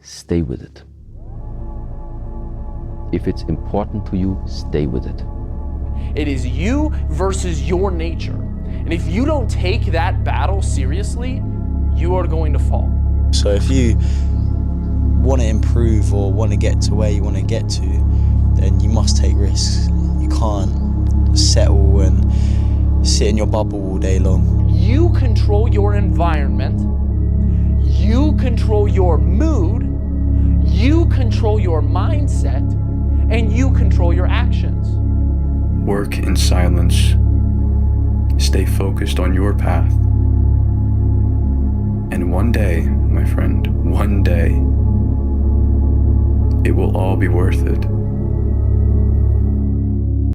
stay with it. If it's important to you, stay with it. It is you versus your nature. And if you don't take that battle seriously, you are going to fall. So if you want to improve or want to get to where you want to get to, then you must take risks. You can't settle and sit in your bubble all day long. You control your environment, you control your mood, you control your mindset, and you control your actions. Work in silence. Stay focused on your path. And one day, my friend, one day, it will all be worth it.